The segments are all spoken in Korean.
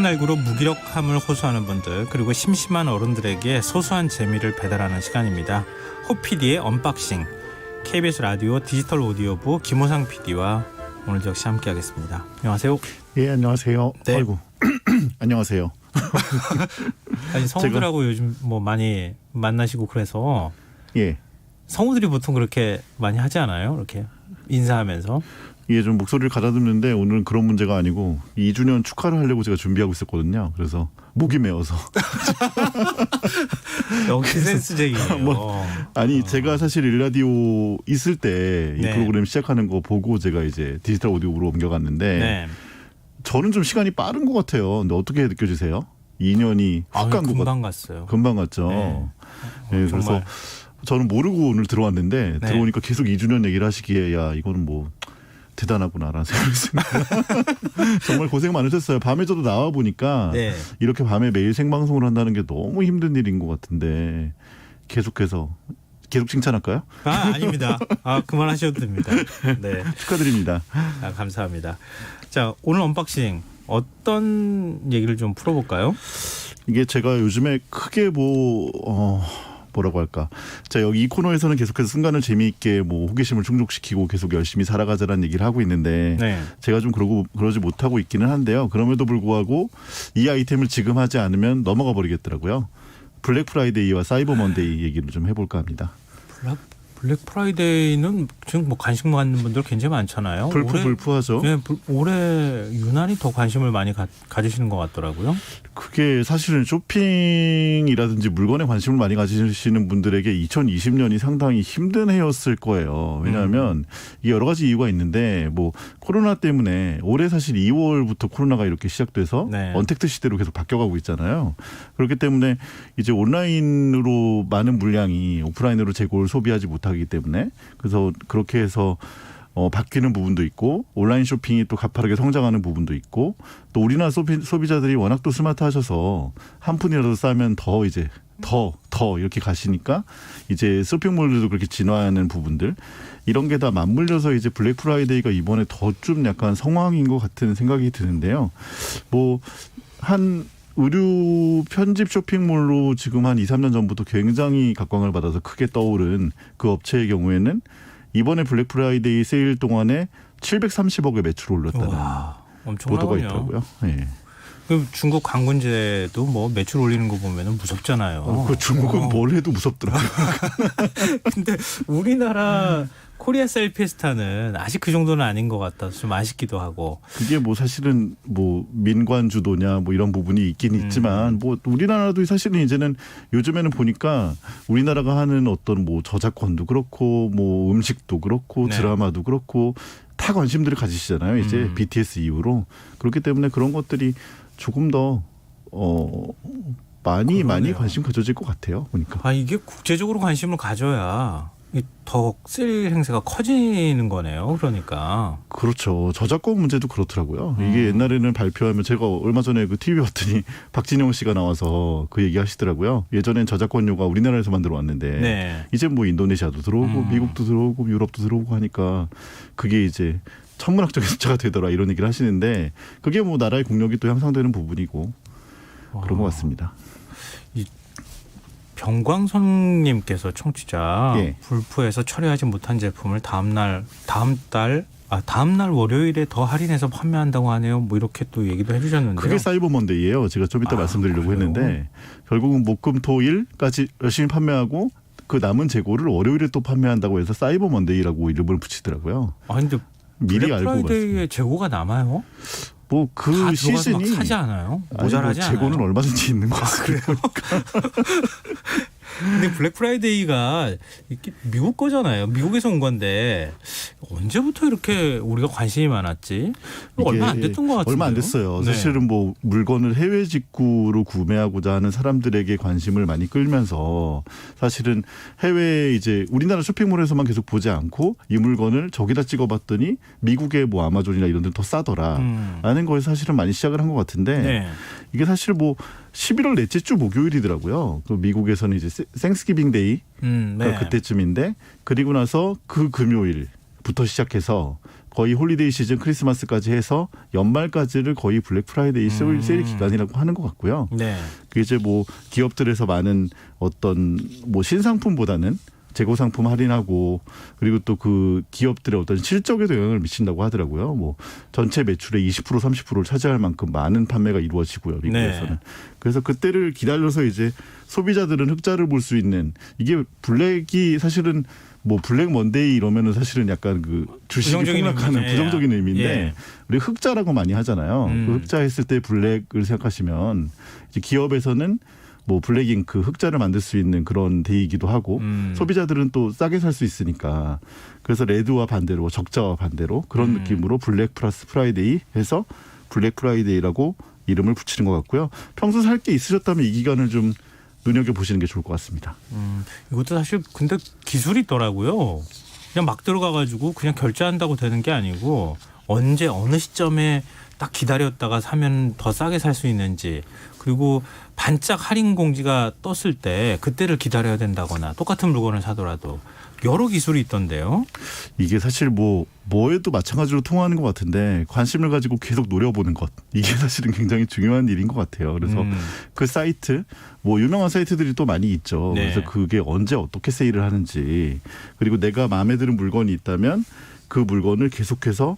코로나19로 무기력함을 호소하는 분들 그리고 심심한 어른들에게 소소한 재미를 배달하는 시간입니다. 호피디의 언박싱. KBS 라디오 디지털 오디오부 김호상 PD와 오늘도 역시 함께하겠습니다. 안녕하세요. 예, 안녕하세요. 네. 아이고. 안녕하세요. 아니, 성우들하고 요즘 뭐 많이 만나시고 그래서 예. 성우들이 보통 그렇게 많이 하지 않아요? 이렇게 인사하면서. 예, 좀 목소리를 가다듬는데 오늘은 그런 문제가 아니고 2주년 축하를 하려고 제가 준비하고 있었거든요. 그래서 목이 메어서. 역시 센스쟁이에요. 아니, 제가 사실 일라디오 있을 때 이 네. 프로그램 시작하는 거 보고 제가 이제 디지털 오디오로 옮겨갔는데 네. 저는 좀 시간이 빠른 것 같아요. 근데 어떻게 느껴지세요? 2년이 훅 간 것 같아요. 금방 갔어요. 금방 갔죠. 네. 예, 그래서 정말. 저는 모르고 오늘 들어왔는데 네. 들어오니까 계속 2주년 얘기를 하시기에 야, 이거는 뭐 대단하구나라는 생각이 했습니다. 정말 고생 많으셨어요. 밤에 저도 나와 보니까 네. 이렇게 밤에 매일 생방송을 한다는 게 너무 힘든 일인 것 같은데 계속해서 계속 칭찬할까요? 아닙니다. 그만하셔도 됩니다. 네. 축하드립니다. 감사합니다. 자, 오늘 언박싱 어떤 얘기를 좀 풀어볼까요? 이게 제가 요즘에 크게 뭐라고 할까. 자, 여기 이 코너에서는 계속해서 순간을 재미있게 뭐 호기심을 충족시키고 계속 열심히 살아가자라는 얘기를 하고 있는데 네. 제가 좀 그러지 못하고 있기는 한데요. 그럼에도 불구하고 이 아이템을 지금 하지 않으면 넘어가 버리겠더라고요. 블랙 프라이데이와 사이버 먼데이 얘기를 좀 해볼까 합니다. 블랙 프라이데이는 지금 뭐 관심 갖는 분들 굉장히 많잖아요. 불프하죠. 네, 올해 유난히 더 관심을 많이 가지시는 것 같더라고요. 그게 사실은 쇼핑이라든지 물건에 관심을 많이 가지시는 분들에게 2020년이 상당히 힘든 해였을 거예요. 왜냐하면 이게 여러 가지 이유가 있는데 뭐 코로나 때문에 올해 사실 2월부터 코로나가 이렇게 시작돼서 네. 언택트 시대로 계속 바뀌어가고 있잖아요. 그렇기 때문에 이제 온라인으로 많은 물량이 오프라인으로 재고를 소비하지 못하기 때문에 그래서 그렇게 해서 바뀌는 부분도 있고 온라인 쇼핑이 또 가파르게 성장하는 부분도 있고 또 우리나라 소비자들이 워낙 또 스마트하셔서 한 푼이라도 싸면 더 이제 더 이렇게 가시니까 이제 쇼핑몰들도 그렇게 진화하는 부분들 이런 게 다 맞물려서 이제 블랙 프라이데이가 이번에 더 좀 약간 성황인 것 같은 생각이 드는데요. 뭐 한 의류 편집 쇼핑몰로 지금 한 2, 3년 전부터 굉장히 각광을 받아서 크게 떠오른 그 업체의 경우에는 이번에 블랙 프라이데이 세일 동안에 730억의 매출을 올렸다는 보도가 엄청나군요. 있더라고요. 네. 그럼 중국 관군제도 뭐 매출 올리는 거 보면은 무섭잖아요. 그 중국은 뭘 해도 무섭더라고요. 근데 우리나라 코리아 셀피스타는 아직 그 정도는 아닌 것 같아서 좀 아쉽기도 하고. 그게 뭐 사실은 뭐 민관 주도냐 뭐 이런 부분이 있긴 있지만 뭐 우리나라도 사실은 이제는 요즘에는 보니까 우리나라가 하는 어떤 뭐 저작권도 그렇고 뭐 음식도 그렇고 네. 드라마도 그렇고 다 관심들을 가지시잖아요. 이제 BTS 이후로. 그렇기 때문에 그런 것들이 조금 더 많이 관심 가져질 것 같아요. 보니까. 이게 국제적으로 관심을 가져야 더 쓸 행세가 커지는 거네요. 그러니까. 그렇죠. 저작권 문제도 그렇더라고요. 이게 옛날에는 발표하면 제가 얼마 전에 그 TV 봤더니 박진영 씨가 나와서 그 얘기 하시더라고요. 예전엔 저작권료가 우리나라에서 만들어 왔는데 네. 이제 뭐 인도네시아도 들어오고 미국도 들어오고 유럽도 들어오고 하니까 그게 이제 천문학적인 숫자가 되더라 이런 얘기를 하시는데 그게 뭐 나라의 국력이 또 향상되는 부분이고 그런 것 같습니다. 병광선님께서 청취자 예. 불프에서 처리하지 못한 제품을 다음 날 월요일에 더 할인해서 판매한다고 하네요. 뭐 이렇게 또 얘기도 해주셨는데요. 그게 사이버 먼데이예요. 제가 좀 이따 말씀드리려고 그래요? 했는데 결국은 목금토일까지 열심히 판매하고 그 남은 재고를 월요일에 또 판매한다고 해서 사이버 먼데이라고 이름을 붙이더라고요. 근데 미리 블랙 알고 프라이데이에 재고가 남아요? 뭐 다 그 들어가서 막 시즌이 사지 않아요? 모자라지 아니, 뭐 재고는 않아요? 얼마든지 있는 것 같습니다. 근데 블랙 프라이데이가 이렇게 미국 거잖아요. 미국에서 온 건데 언제부터 이렇게 우리가 관심이 많았지? 얼마 안 됐던 것 같은데요. 얼마 안 됐어요. 네. 사실은 뭐 물건을 해외 직구로 구매하고자 하는 사람들에게 관심을 많이 끌면서 사실은 해외 이제 우리나라 쇼핑몰에서만 계속 보지 않고 이 물건을 저기다 찍어봤더니 미국의 뭐 아마존이나 이런 데는 더 싸더라 라는 거에 사실은 많이 시작을 한 것 같은데 네. 이게 사실 뭐 11월 넷째 주 목요일이더라고요. 그 미국에서는 이제 땡스기빙 데이 네. 그때쯤인데 그리고 나서 그 금요일부터 시작해서 거의 홀리데이 시즌 크리스마스까지 해서 연말까지를 거의 블랙 프라이데이 세일 기간이라고 하는 것 같고요. 네. 그게 이제 뭐 기업들에서 많은 어떤 뭐 신상품보다는 재고 상품 할인하고 그리고 또 그 기업들의 어떤 실적에도 영향을 미친다고 하더라고요. 뭐 전체 매출의 20% 30%를 차지할 만큼 많은 판매가 이루어지고요. 미국에서는. 네. 그래서 그때를 기다려서 이제 소비자들은 흑자를 볼 수 있는 이게 블랙이 사실은 뭐 블랙 먼데이 이러면은 사실은 약간 그 주식이 부정적인 폭락하는 의미죠. 부정적인 의미인데 예. 우리 흑자라고 많이 하잖아요. 그 흑자 했을 때 블랙을 생각하시면 이제 기업에서는 뭐 블랙잉크 흑자를 만들 수 있는 그런 데이기도 하고 소비자들은 또 싸게 살 수 있으니까 그래서 레드와 반대로 적자와 반대로 그런 느낌으로 블랙 플러스 프라이데이 해서 블랙 프라이데이라고 이름을 붙이는 것 같고요. 평소 살 게 있으셨다면 이 기간을 좀 눈여겨보시는 게 좋을 것 같습니다. 이것도 사실 근데 기술이 있더라고요. 그냥 막 들어가가지고 그냥 결제한다고 되는 게 아니고 언제 어느 시점에 딱 기다렸다가 사면 더 싸게 살 수 있는지 그리고 반짝 할인 공지가 떴을 때 그때를 기다려야 된다거나 똑같은 물건을 사더라도 여러 기술이 있던데요. 이게 사실 뭐에도 마찬가지로 통하는 것 같은데 관심을 가지고 계속 노려보는 것 이게 사실은 굉장히 중요한 일인 것 같아요. 그래서 그 사이트 뭐 유명한 사이트들이 또 많이 있죠. 네. 그래서 그게 언제 어떻게 세일을 하는지 그리고 내가 마음에 드는 물건이 있다면 그 물건을 계속해서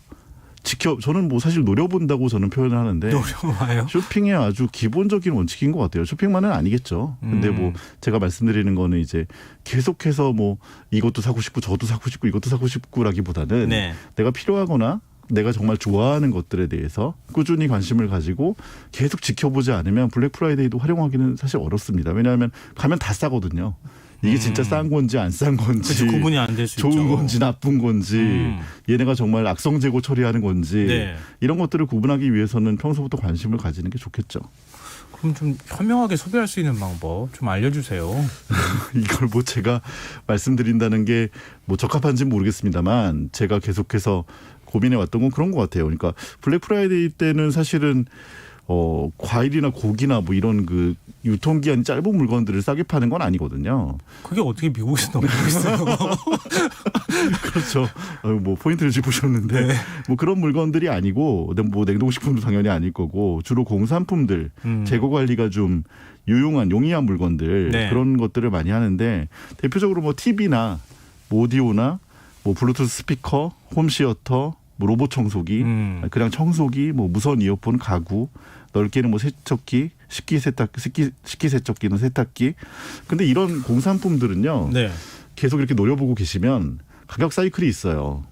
저는 뭐 사실 노려본다고 저는 표현을 하는데 노려봐요. 쇼핑의 아주 기본적인 원칙인 것 같아요. 쇼핑만은 아니겠죠. 근데 뭐 제가 말씀드리는 거는 이제 계속해서 뭐 이것도 사고 싶고 저도 사고 싶고 이것도 사고 싶고라기보다는 네. 내가 필요하거나 내가 정말 좋아하는 것들에 대해서 꾸준히 관심을 가지고 계속 지켜보지 않으면 블랙 프라이데이도 활용하기는 사실 어렵습니다. 왜냐하면 가면 다 싸거든요. 이게 진짜 싼 건지 안 싼 건지 그렇죠. 구분이 안 될 수 있죠. 좋은 건지 나쁜 건지 얘네가 정말 악성 재고 처리하는 건지 네. 이런 것들을 구분하기 위해서는 평소부터 관심을 가지는 게 좋겠죠. 그럼 좀 현명하게 소비할 수 있는 방법 좀 알려주세요. 이걸 뭐 제가 말씀드린다는 게 뭐 적합한지는 모르겠습니다만 제가 계속해서 고민해 왔던 건 그런 것 같아요. 그러니까 블랙 프라이데이 때는 사실은 과일이나 고기나 뭐 이런 그 유통기한이 짧은 물건들을 싸게 파는 건 아니거든요. 그게 어떻게 미국에서 너무 비싸요? 그렇죠. 뭐 포인트를 짚으셨는데 네. 뭐 그런 물건들이 아니고 뭐 냉동식품도 당연히 아닐 거고 주로 공산품들 재고 관리가 좀 용이한 물건들 네. 그런 것들을 많이 하는데 대표적으로 뭐 TV나 뭐 오디오나 뭐 블루투스 스피커, 홈시어터, 뭐 로봇 청소기, 그냥 청소기, 뭐 무선 이어폰, 가구, 넓게는 뭐 세척기, 식기세척기는 세탁기. 근데 이런 공산품들은요. 네. 계속 이렇게 노려보고 계시면 가격 사이클이 있어요.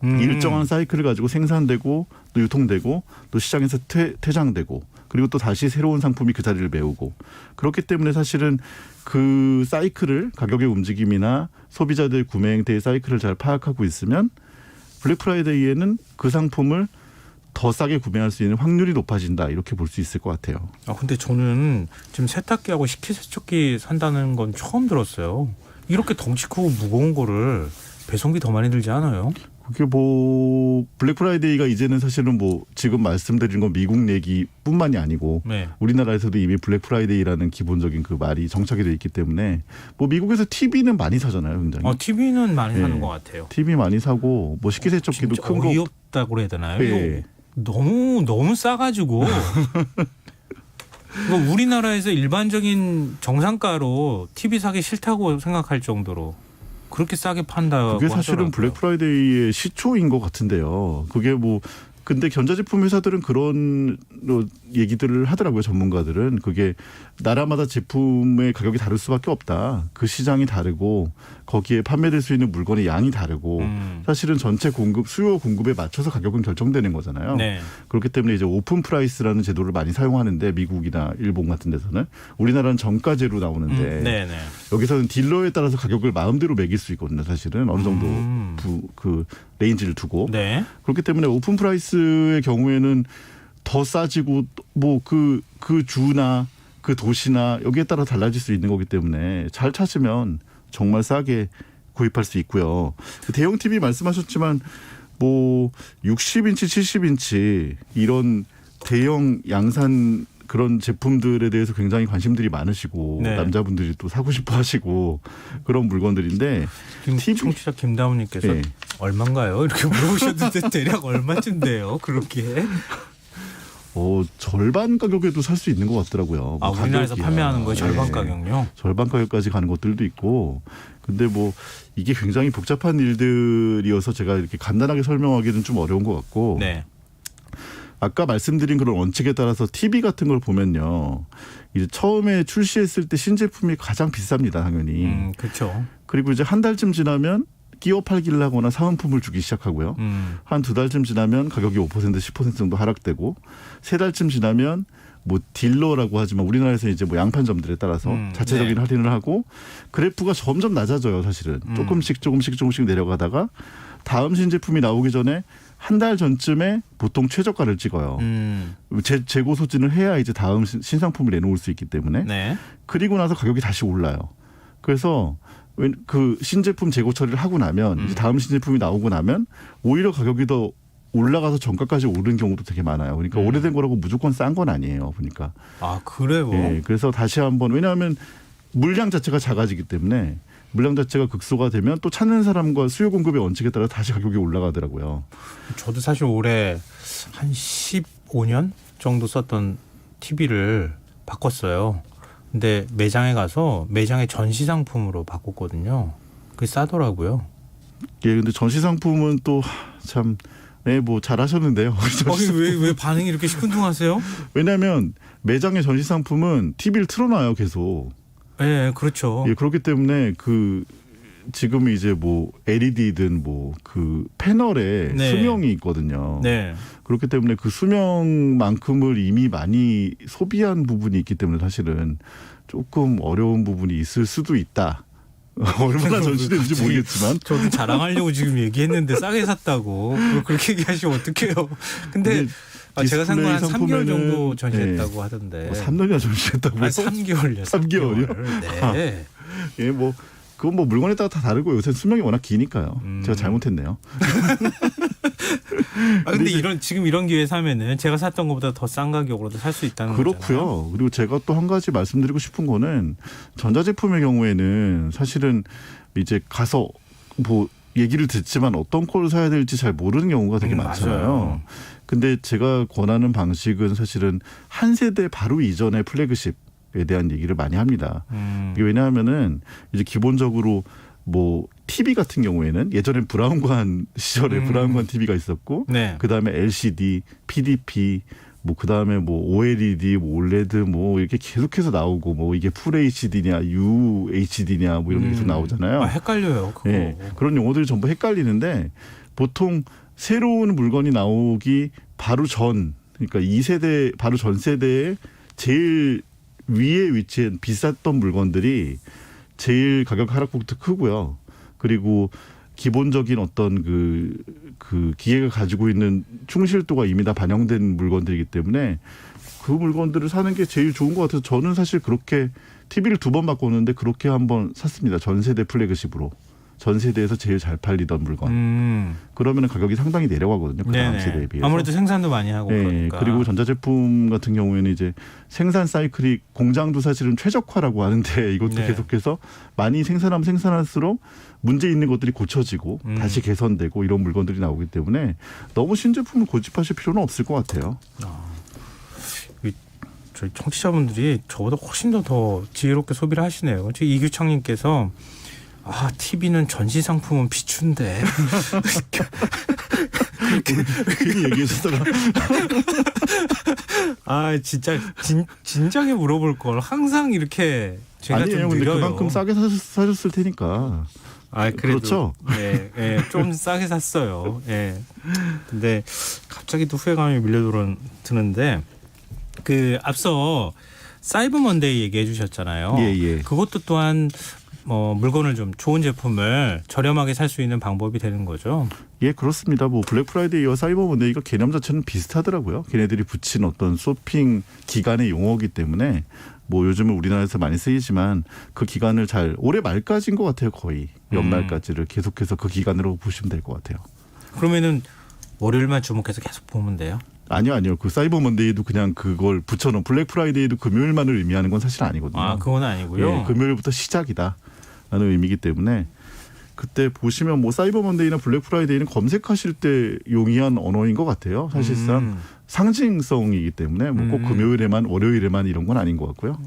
일정한 사이클을 가지고 생산되고 또 유통되고 또 시장에서 퇴장되고 그리고 또 다시 새로운 상품이 그 자리를 메우고 그렇기 때문에 사실은 그 사이클을 가격의 움직임이나 소비자들 구매 행태의 사이클을 잘 파악하고 있으면 블랙 프라이데이에는 그 상품을 더 싸게 구매할 수 있는 확률이 높아진다 이렇게 볼 수 있을 것 같아요. 근데 저는 지금 세탁기하고 식기세척기 산다는 건 처음 들었어요. 이렇게 덩치 크고 무거운 거를 배송비 더 많이 들지 않아요? 그게 뭐 블랙 프라이데이가 이제는 사실은 뭐 지금 말씀드린 건 미국 얘기뿐만이 아니고 네. 우리나라에서도 이미 블랙 프라이데이라는 기본적인 그 말이 정착이 돼 있기 때문에 뭐 미국에서 TV는 많이 사잖아요, 굉장히. TV는 많이 네. 사는 것 같아요. TV 많이 사고 뭐 식기세척기도 진짜 큰 거. 어이없다고 그래야 되나요? 네. 이거 너무 싸가지고 이거 우리나라에서 일반적인 정상가로 TV 사기 싫다고 생각할 정도로 그렇게 싸게 판다고 그게 사실은 하더라고요. 블랙 프라이데이의 시초인 것 같은데요. 그게 뭐 근데 전자제품 회사들은 그런 얘기들을 하더라고요. 전문가들은 그게 나라마다 제품의 가격이 다를 수밖에 없다. 그 시장이 다르고 거기에 판매될 수 있는 물건의 양이 다르고 사실은 전체 수요 공급에 맞춰서 가격은 결정되는 거잖아요. 네. 그렇기 때문에 이제 오픈 프라이스라는 제도를 많이 사용하는데 미국이나 일본 같은 데서는 우리나라는 정가제로 나오는데 네네. 여기서는 딜러에 따라서 가격을 마음대로 매길 수 있거든요. 사실은 어느 정도 그 레인지를 두고 네. 그렇기 때문에 오픈 프라이스의 경우에는 더 싸지고 뭐 그 주나 그 도시나 여기에 따라 달라질 수 있는 거기 때문에 잘 찾으면 정말 싸게 구입할 수 있고요. 대형 TV 말씀하셨지만 뭐 60인치, 70인치 이런 대형 양산 그런 제품들에 대해서 굉장히 관심들이 많으시고 네. 남자분들이 또 사고 싶어 하시고 그런 물건들인데 지금 TV 청취자 김다운님께서 네. 얼마인가요? 이렇게 물어보셨는데 대략 얼마쯤 돼요? 그렇게? 절반 가격에도 살 수 있는 것 같더라고요. 아, 우리나라에서 가격이야. 판매하는 거 절반 네. 가격요? 절반 가격까지 가는 것들도 있고 근데 뭐 이게 굉장히 복잡한 일들이어서 제가 이렇게 간단하게 설명하기는 좀 어려운 것 같고 네. 아까 말씀드린 그런 원칙에 따라서 TV 같은 걸 보면요. 이제 처음에 출시했을 때 신제품이 가장 비쌉니다, 당연히. 그렇죠. 그리고 이제 한 달쯤 지나면 끼워 팔기를 하거나 사은품을 주기 시작하고요. 한 두 달쯤 지나면 가격이 5% 10% 정도 하락되고 세 달쯤 지나면 뭐 딜러라고 하지만 우리나라에서 이제 뭐 양판점들에 따라서 자체적인 네. 할인을 하고 그래프가 점점 낮아져요, 사실은. 조금씩 내려가다가 다음 신제품이 나오기 전에 한 달 전쯤에 보통 최저가를 찍어요. 재고 소진을 해야 이제 다음 신상품을 내놓을 수 있기 때문에. 네. 그리고 나서 가격이 다시 올라요. 그래서 그 신제품 재고 처리를 하고 나면 이제 다음 신제품이 나오고 나면 오히려 가격이 더 올라가서 정가까지 오른 경우도 되게 많아요. 그러니까 오래된 거라고 무조건 싼 건 아니에요. 보니까. 아, 그래요? 예, 그래서 다시 한번 왜냐하면 물량 자체가 작아지기 때문에 물량 자체가 극소가 되면 또 찾는 사람과 수요 공급의 원칙에 따라 다시 가격이 올라가더라고요. 저도 사실 올해 한 15년 정도 썼던 TV를 바꿨어요. 근데 매장에 가서 매장의 전시 상품으로 바꿨거든요. 그게 싸더라고요. 예, 근데 전시 상품은 또 참 뭐 잘하셨는데요. 왜 반응이 이렇게 시큰둥하세요? 왜냐하면 매장의 전시 상품은 TV를 틀어놔요, 계속. 네, 그렇죠. 예, 그렇기 때문에 지금 이제 뭐 LED든 뭐 그 패널에 네. 수명이 있거든요. 네. 그렇기 때문에 그 수명만큼을 이미 많이 소비한 부분이 있기 때문에 사실은 조금 어려운 부분이 있을 수도 있다. 얼마나 전시되는지 모르겠지만. 저도 자랑하려고 지금 얘기했는데 싸게 샀다고. 그렇게 얘기하시면 어떡해요. 근데 제가 산 건 한 3개월 정도 전시했다고 하던데. 3년이나 전시했다고요? 아니, 3개월요. 3개월이요? 네. 예, 뭐 그건 뭐 물건에 따라 다 다르고 요새 수명이 워낙 기니까요. 제가 잘못했네요. 근데 지금 이런 기회에 사면은 제가 샀던 것보다 더 싼 가격으로도 살 수 있다는 거잖아요. 그렇고요. 그리고 제가 또 한 가지 말씀드리고 싶은 거는 전자제품의 경우에는 사실은 이제 가서 뭐 얘기를 듣지만 어떤 걸 사야 될지 잘 모르는 경우가 되게 많잖아요. 맞아요. 근데 제가 권하는 방식은 사실은 한 세대 바로 이전의 플래그십에 대한 얘기를 많이 합니다. 이게 왜냐하면은 이제 기본적으로 뭐 TV 같은 경우에는 예전엔 브라운관 시절에 브라운관 TV가 있었고 네. 그다음에 LCD, PDP 뭐 그다음에 뭐 OLED, 뭐 OLED 뭐 이렇게 계속해서 나오고 뭐 이게 풀 HD냐, UHD냐 뭐 이런 게 계속 나오잖아요. 헷갈려요. 그거. 네, 그런 용어들이 전부 헷갈리는데 보통 새로운 물건이 나오기 바로 전 그러니까 2세대 바로 전 세대에 제일 위에 위치한 비쌌던 물건들이 제일 가격 하락폭도 크고요. 그리고 기본적인 어떤 그 기계가 가지고 있는 충실도가 이미 다 반영된 물건들이기 때문에 그 물건들을 사는 게 제일 좋은 것 같아서 저는 사실 그렇게 TV를 2번 바꿨는데 그렇게 한번 샀습니다. 전 세대 플래그십으로. 전 세대에서 제일 잘 팔리던 물건. 그러면 가격이 상당히 내려가거든요. 그 다음 세대에 비해서. 아무래도 생산도 많이 하고 네, 그러니까. 그리고 전자제품 같은 경우에는 이제 생산 사이클이 공장도 사실은 최적화라고 하는데 이것도 네. 계속해서 많이 생산하면 생산할수록 문제 있는 것들이 고쳐지고 다시 개선되고 이런 물건들이 나오기 때문에 너무 신제품을 고집하실 필요는 없을 것 같아요. 저희 청취자분들이 저보다 훨씬 더 지혜롭게 소비를 하시네요. 저희 이규창님께서 TV는 전시 상품은 비춘데. 괜히 얘기해주다가. 진짜 진작에 물어볼 걸. 항상 이렇게 제가 아니에요. 좀 근데 느려요. 그만큼 싸게 사셨을 테니까. 그래도, 그렇죠. 네, 좀 싸게 샀어요. 예. 근데 갑자기 또 후회감이 밀려드는데 앞서 사이버 먼데이 얘기해 주셨잖아요. 예. 그것도 또한 물건을 좀 좋은 제품을 저렴하게 살 수 있는 방법이 되는 거죠. 예, 그렇습니다. 뭐 블랙 프라이데이와 사이버 먼데이가 개념 자체는 비슷하더라고요. 걔네들이 붙인 어떤 쇼핑 기간의 용어이기 때문에 뭐 요즘은 우리나라에서 많이 쓰이지만 그 기간을 올해 말까지인 것 같아요. 거의 연말까지를 계속해서 그 기간으로 보시면 될 것 같아요. 그러면은 월요일만 주목해서 계속 보면 돼요? 아니요. 그 사이버 먼데이도 그냥 그걸 붙여놓은 블랙 프라이데이도 금요일만을 의미하는 건 사실 아니거든요. 아, 그건 아니고요. 예, 금요일부터 시작이다라는 의미이기 때문에 그때 보시면 뭐 사이버 먼데이나 블랙 프라이데이는 검색하실 때 용이한 언어인 것 같아요. 사실상 상징성이기 때문에 뭐 꼭 금요일에만 월요일에만 이런 건 아닌 것 같고요.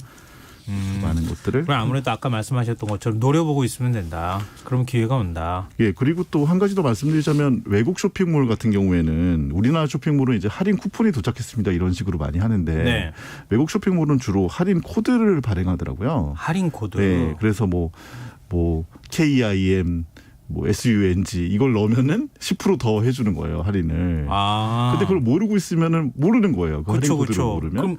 많은 것들을. 그럼 아무래도 아까 말씀하셨던 것처럼 노려보고 있으면 된다. 그럼 기회가 온다. 예, 그리고 또 한 가지 더 말씀드리자면 외국 쇼핑몰 같은 경우에는 우리나라 쇼핑몰은 이제 할인 쿠폰이 도착했습니다 이런 식으로 많이 하는데 네. 외국 쇼핑몰은 주로 할인 코드를 발행하더라고요. 할인 코드. 네, 그래서 뭐 KIM, 뭐 SUNG 이걸 넣으면은 10% 더 해주는 거예요 할인을. 아. 근데 그걸 모르고 있으면은 모르는 거예요. 그 그렇죠, 할인 코드를 그렇죠. 모르면. 그럼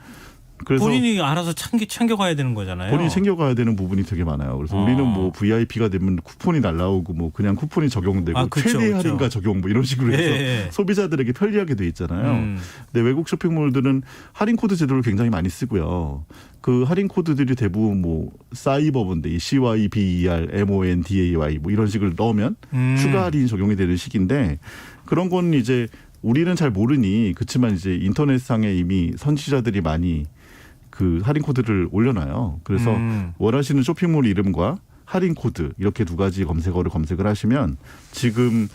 그래서 본인이 알아서 챙겨가야 되는 거잖아요. 본인이 챙겨가야 되는 부분이 되게 많아요. 그래서 우리는 뭐 VIP가 되면 쿠폰이 날라오고 뭐 그냥 쿠폰이 적용되고 그쵸, 최대 그쵸. 할인가 적용 뭐 이런 식으로 해서 예. 소비자들에게 편리하게 돼 있잖아요. 근데 외국 쇼핑몰들은 할인 코드 제도를 굉장히 많이 쓰고요. 그 할인 코드들이 대부분 뭐 사이버 먼데이, CYBER, MONDAY 뭐 이런 식을 넣으면 추가 할인이 적용이 되는 식인데 그런 건 이제 우리는 잘 모르니 그렇지만 이제 인터넷상에 이미 선지자들이 많이 그 할인 코드를 올려놔요. 그래서 원하시는 쇼핑몰 이름과 할인 코드 이렇게 두 가지 검색어를 검색을 하시면 지금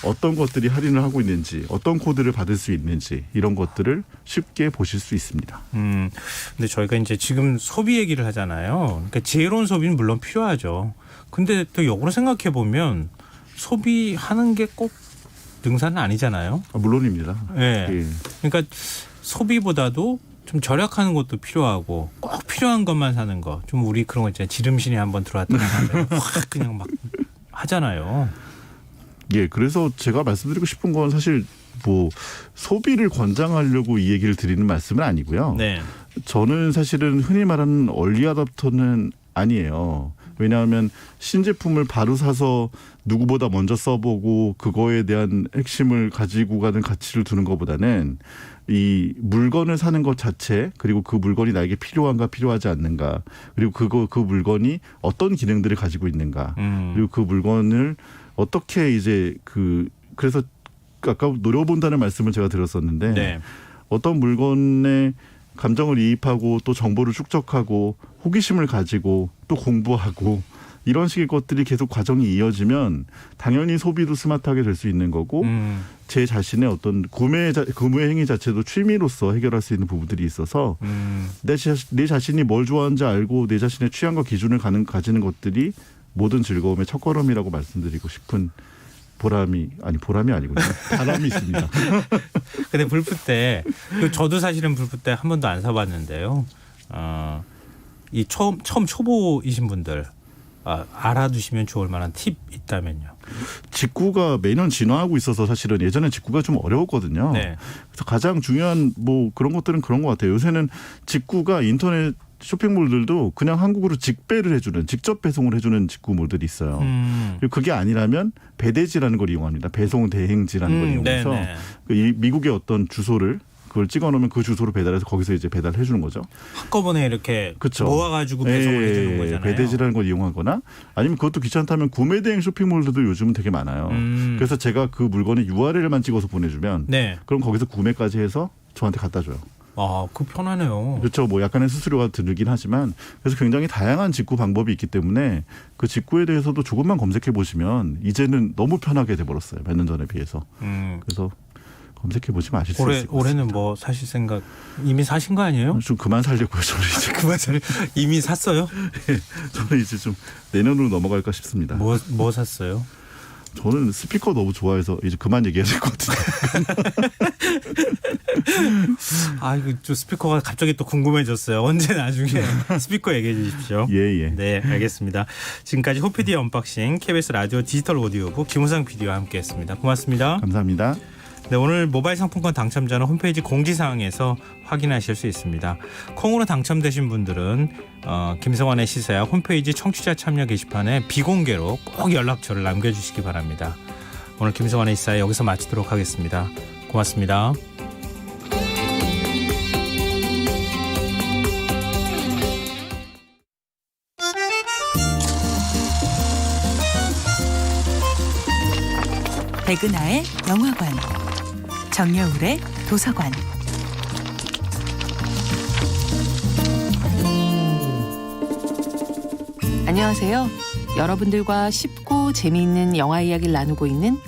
어떤 것들이 할인을 하고 있는지 어떤 코드를 받을 수 있는지 이런 것들을 쉽게 보실 수 있습니다. 근데 저희가 이제 지금 소비 얘기를 하잖아요. 그러니까 지혜로운 소비는 물론 필요하죠. 근데 또 역으로 생각해 보면 소비하는 게 꼭 능사는 아니잖아요. 물론입니다. 네. 예. 그러니까 소비보다도 좀 절약하는 것도 필요하고 꼭 필요한 것만 사는 거. 좀 우리 그런 거 있잖아요. 지름신이 한번 들어왔다가 확 그냥 막 하잖아요. 예, 그래서 제가 말씀드리고 싶은 건 사실 뭐 소비를 권장하려고 이 얘기를 드리는 말씀은 아니고요. 네. 저는 사실은 흔히 말하는 얼리 어댑터는 아니에요. 왜냐하면 신제품을 바로 사서 누구보다 먼저 써보고 그거에 대한 핵심을 가지고 가는 가치를 두는 것보다는 이 물건을 사는 것 자체 그리고 그 물건이 나에게 필요한가 필요하지 않는가 그리고 그 물건이 어떤 기능들을 가지고 있는가 그리고 그 물건을 어떻게 이제 그래서 아까 노려본다는 말씀을 제가 드렸었는데 네. 어떤 물건에 감정을 이입하고 또 정보를 축적하고 호기심을 가지고 또 공부하고 이런 식의 것들이 계속 과정이 이어지면 당연히 소비도 스마트하게 될 수 있는 거고 제 자신의 어떤 구매 행위 자체도 취미로서 해결할 수 있는 부분들이 있어서 내 자신이 뭘 좋아하는지 알고 내 자신의 취향과 기준을 가지는 것들이 모든 즐거움의 첫걸음이라고 말씀드리고 싶은 보람이 아니군요. 바람이 있습니다. 근데 불프 때 저도 사실은 불프 때 한 번도 안 사봤는데요. 이 처음 초보이신 분들 알아두시면 좋을 만한 팁 있다면요. 직구가 매년 진화하고 있어서 사실은 예전에 직구가 좀 어려웠거든요. 네. 그래서 가장 중요한 뭐 그런 것들은 그런 것 같아요. 요새는 직구가 인터넷 쇼핑몰들도 그냥 한국으로 직배를 해주는 직접 배송을 해주는 직구몰들이 있어요. 그리고 그게 아니라면 배대지라는 걸 이용합니다. 배송 대행지라는 걸 이용해서 이 미국의 어떤 주소를 그걸 찍어놓으면 그 주소로 배달해서 거기서 이제 배달해 주는 거죠. 한꺼번에 이렇게 그쵸. 모아가지고 배송을 해주는 거잖아요. 배대지라는 걸 이용하거나 아니면 그것도 귀찮다면 구매 대행 쇼핑몰들도 요즘은 되게 많아요. 그래서 제가 그 물건의 URL만 찍어서 보내주면 네. 그럼 거기서 구매까지 해서 저한테 갖다 줘요. 그거 편하네요. 그렇죠. 뭐 약간의 수수료가 들긴 하지만 그래서 굉장히 다양한 직구 방법이 있기 때문에 그 직구에 대해서도 조금만 검색해 보시면 이제는 너무 편하게 돼버렸어요. 몇 년 전에 비해서. 그래서 검색해 보시면 아실 수 있을 것 같습니다. 올해는 뭐 사실 생각 이미 사신 거 아니에요? 좀 그만 살려고요. 저는 이제 그만 살 이미 샀어요? 저는 이제 좀 내년으로 넘어갈까 싶습니다. 뭐 샀어요? 저는 스피커 너무 좋아해서 이제 그만 얘기해야 될 것 같은데. 이거 저 스피커가 갑자기 또 궁금해졌어요. 언제 나중에 스피커 얘기해 주십시오. 예. 네, 알겠습니다. 지금까지 호피디의 언박싱 KBS 라디오 디지털 오디오부 김우상 PD와 함께했습니다. 고맙습니다. 감사합니다. 네, 오늘 모바일 상품권 당첨자는 홈페이지 공지사항에서 확인하실 수 있습니다. 콩으로 당첨되신 분들은 김성환의 시사야 홈페이지 청취자 참여 게시판에 비공개로 꼭 연락처를 남겨주시기 바랍니다. 오늘 김성환의 시사야 여기서 마치도록 하겠습니다. 고맙습니다. 백은하의 영화관, 정여울의 도서관. 안녕하세요. 여러분들과 쉽고 재미있는 영화 이야기를 나누고 있는